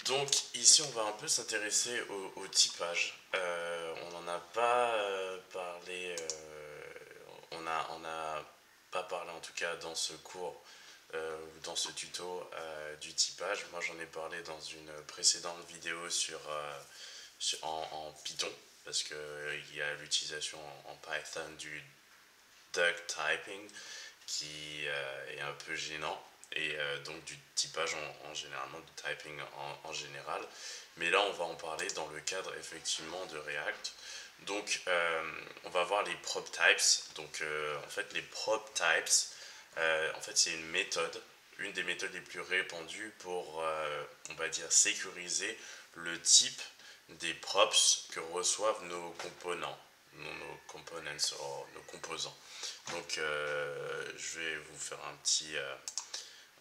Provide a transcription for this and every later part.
Donc ici on va un peu s'intéresser au typage. On n'en a pas parlé, on a pas parlé en tout cas dans ce cours, dans ce tuto du typage. Moi j'en ai parlé dans une précédente vidéo en Python, parce qu'il y a l'utilisation en Python du duck typing qui est un peu gênant, et donc du typage en généralement, du typing en général. Mais là, on va en parler dans le cadre effectivement de React. Donc, on va voir les prop types. Donc, en fait, les prop types, en fait, c'est une des méthodes les plus répandues pour, on va dire, sécuriser le type des props que reçoivent nos composants, nos components, nos composants. Donc, je vais vous faire un petit.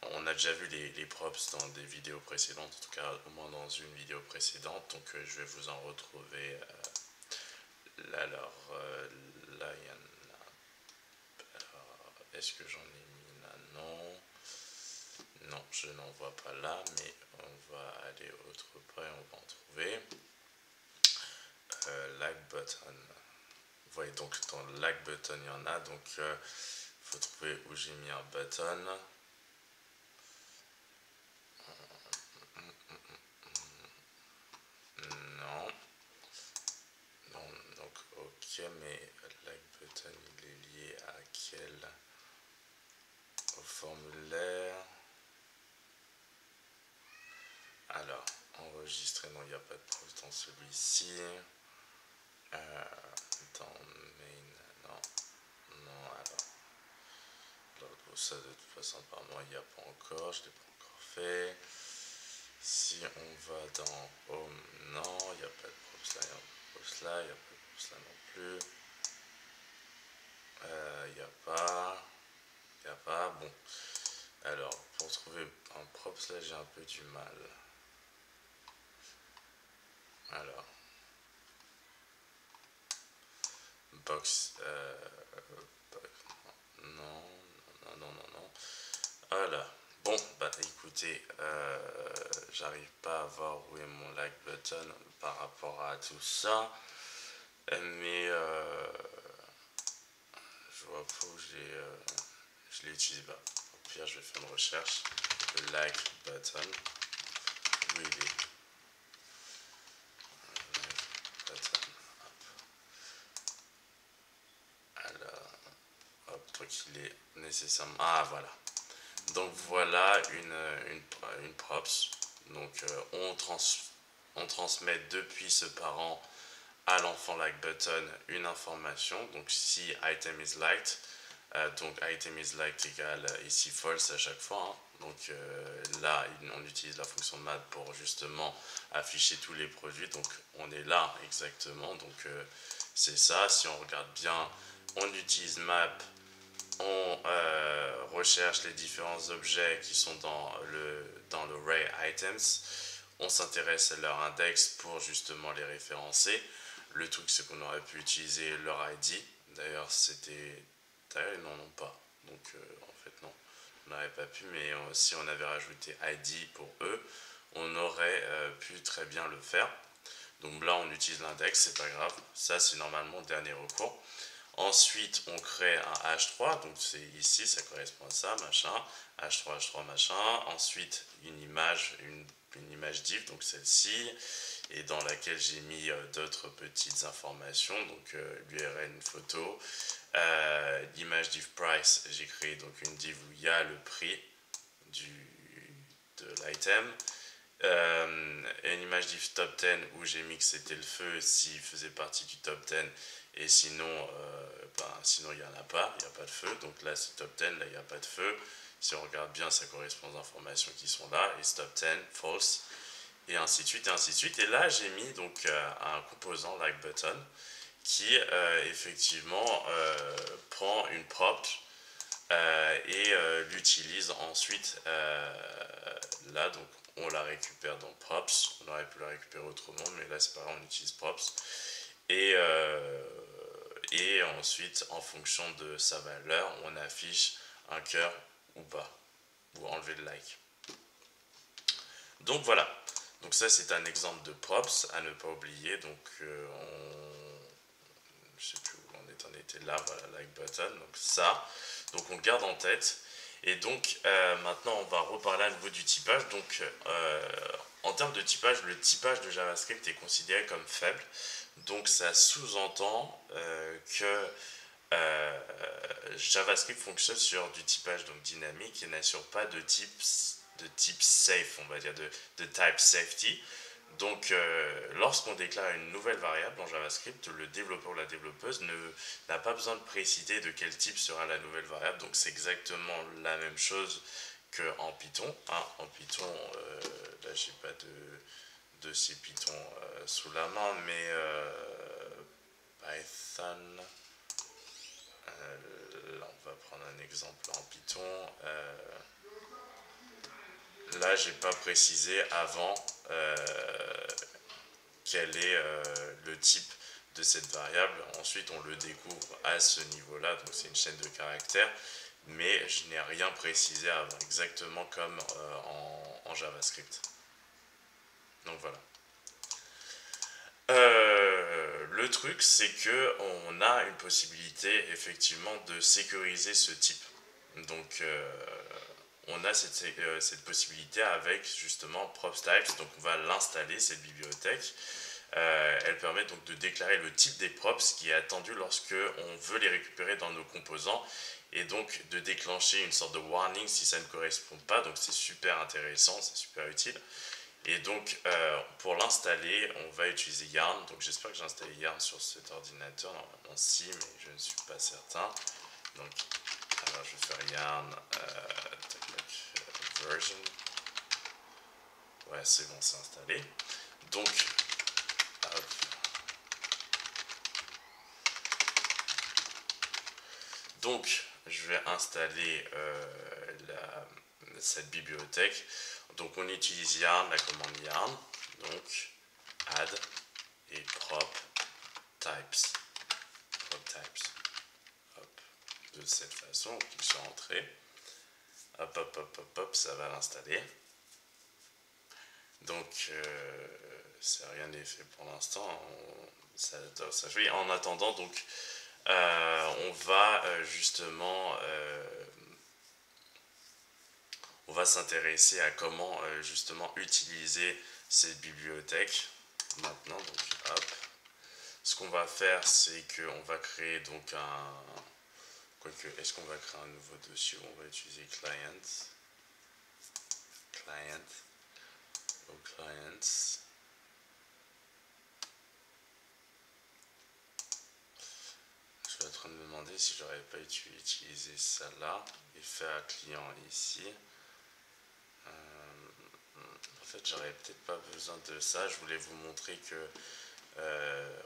On a déjà vu les props dans des vidéos précédentes, en tout cas au moins dans une vidéo précédente. Donc, je vais vous en retrouver là. Alors, là, il y en a. Alors, est-ce que j'en ai mis là? Non. Non, je n'en vois pas là, mais on va aller autre part et on va en trouver. Like button. Vous voyez, donc dans le like button, il y en a. Donc, faut trouver où j'ai mis un button. Non. Non, donc ok, mais like button il est lié à quel? Au formulaire. Alors, enregistrer, non, il n'y a pas de preuve dans celui-ci. Dans main, non. Non, alors. Ça, de toute façon, apparemment, il n'y a pas encore, je ne l'ai pas encore fait. Si on va dans home, non, il n'y a pas de props là, il n'y a pas de props là, il n'y a pas de props là non plus. Il n'y a pas. Il n'y a pas. Bon. Alors, pour trouver un props là, j'ai un peu du mal. Alors. Box. Non. Voilà. Bon, bah écoutez, j'arrive pas à voir où est mon like button par rapport à tout ça. Mais je vois pas où je l'ai utilisé. Bah, au pire, je vais faire une recherche. Le like button. Où il est? Like button. Hop. Alors, hop, donc il est nécessairement. Ah, voilà. Donc voilà une props. Donc on transmet depuis ce parent à l'enfant like button une information. Donc si item is liked, donc item is liked égale ici false à chaque fois. Hein. Donc là on utilise la fonction map pour justement afficher tous les produits. Donc on est là exactement. Donc c'est ça. Si on regarde bien, on utilise map. On recherche les différents objets qui sont dans le array items. On s'intéresse à leur index pour justement les référencer. Le truc, c'est qu'on aurait pu utiliser leur ID. D'ailleurs, c'était. D'ailleurs, non, pas. Donc, en fait, non. On n'aurait pas pu, mais si on avait rajouté ID pour eux, on aurait pu très bien le faire. Donc là, on utilise l'index, c'est pas grave. Ça, c'est normalement le dernier recours. Ensuite, on crée un H3, donc c'est ici, ça correspond à ça, machin, H3, machin. Ensuite, une image div, donc celle-ci, et dans laquelle j'ai mis d'autres petites informations, donc l'URL, une photo. L'image div price, j'ai créé donc une div où il y a le prix de l'item. Une image div top 10 où j'ai mis que c'était le feu s'il faisait partie du top 10, et sinon sinon il n'y en a pas, il n'y a pas de feu. Donc là c'est top 10, là il n'y a pas de feu. Si on regarde bien, ça correspond aux informations qui sont là, et top 10, false, et ainsi de suite, et ainsi de suite. Et là j'ai mis donc un composant like button qui effectivement prend une prop et l'utilise ensuite là. Donc on la récupère dans props. On aurait pu la récupérer autrement, mais là c'est pas grave, on utilise props. Et ensuite, en fonction de sa valeur, on affiche un cœur ou pas, ou enlever le like. Donc voilà. Donc ça c'est un exemple de props à ne pas oublier. Donc je sais plus où on était là, voilà, like button, donc ça, donc on garde en tête. Et donc maintenant on va reparler à nouveau du typage. Donc en termes de typage, le typage de JavaScript est considéré comme faible. Donc ça sous-entend que euh, JavaScript fonctionne sur du typage donc dynamique et n'assure pas de type safe, on va dire, de type safety. Donc, lorsqu'on déclare une nouvelle variable en JavaScript, le développeur ou la développeuse n'a pas besoin de préciser de quel type sera la nouvelle variable. Donc, c'est exactement la même chose qu'en Python. Hein. En Python, là, j'ai pas de ces Python sous la main, mais Python. Là, on va prendre un exemple en Python. Là, j'ai pas précisé avant quel est le type de cette variable. Ensuite, on le découvre à ce niveau-là, donc c'est une chaîne de caractères, mais je n'ai rien précisé avant, exactement comme en JavaScript. Donc voilà. Le truc, c'est que on a une possibilité effectivement de sécuriser ce type. Donc, on a cette possibilité avec justement props types. Donc, on va l'installer cette bibliothèque. Elle permet donc de déclarer le type des props qui est attendu lorsque on veut les récupérer dans nos composants et donc de déclencher une sorte de warning si ça ne correspond pas. Donc, c'est super intéressant, c'est super utile. Et donc, pour l'installer, on va utiliser Yarn. Donc, j'espère que j'ai installé Yarn sur cet ordinateur. Normalement, si, mais je ne suis pas certain. Donc, alors, je vais faire Yarn version. Ouais, c'est bon, c'est installé. Donc, hop. Donc, je vais installer cette bibliothèque. Donc, on utilise Yarn, la commande Yarn. Donc, add et prop types. Prop types. Hop. De cette façon, on clique sur entrée. Hop, hop, hop, hop, hop, ça va l'installer. Donc, rien n'est fait pour l'instant. Ça joue. En attendant, donc, on va justement on va s'intéresser à comment justement utiliser cette bibliothèque maintenant. Donc, hop. Ce qu'on va faire, c'est qu'on va créer donc un. Quoique, est-ce qu'on va créer un nouveau dessus? On va utiliser client. Clients. Je suis en train de me demander si j'aurais pas utilisé ça là et faire client ici. En fait, j'aurais peut-être pas besoin de ça. Je voulais vous montrer que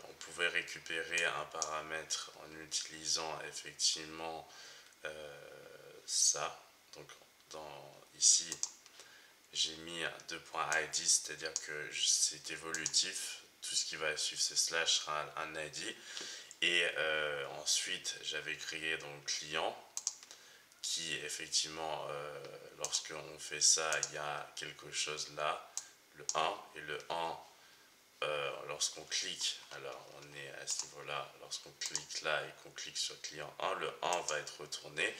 on pouvait récupérer un paramètre en utilisant effectivement ça. Donc, ici, j'ai mis 2.id, c'est-à-dire que c'est évolutif. Tout ce qui va suivre ce slash sera un ID. Et ensuite, j'avais créé donc client qui effectivement, lorsqu'on fait ça, il y a quelque chose là, le 1, et le 1, lorsqu'on clique, alors on est à ce niveau-là, lorsqu'on clique là et qu'on clique sur client 1, le 1 va être retourné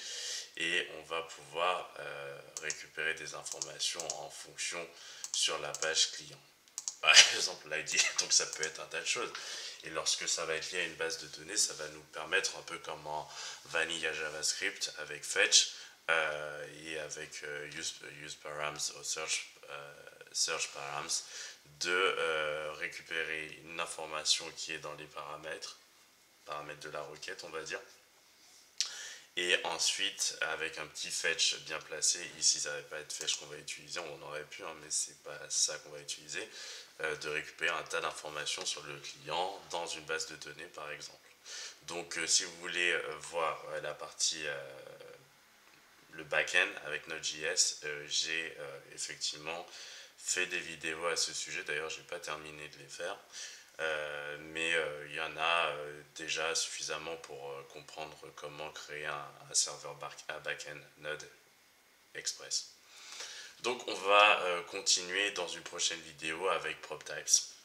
et on va pouvoir récupérer des informations en fonction sur la page client. Par exemple l'ID, donc ça peut être un tas de choses. Et lorsque ça va être lié à une base de données, ça va nous permettre, un peu comme en Vanilla JavaScript avec Fetch et avec use params ou search params, de récupérer une information qui est dans les paramètres de la requête, on va dire. Et ensuite, avec un petit fetch bien placé, ici ça ne va pas être fetch qu'on va utiliser, on aurait pu, hein, mais c'est pas ça qu'on va utiliser, de récupérer un tas d'informations sur le client dans une base de données par exemple. Donc si vous voulez voir la partie, le back-end avec Node.js, j'ai effectivement fait des vidéos à ce sujet, d'ailleurs j'ai pas terminé de les faire. Mais il y en a déjà suffisamment pour comprendre comment créer un serveur back-end Node Express. Donc on va continuer dans une prochaine vidéo avec PropTypes.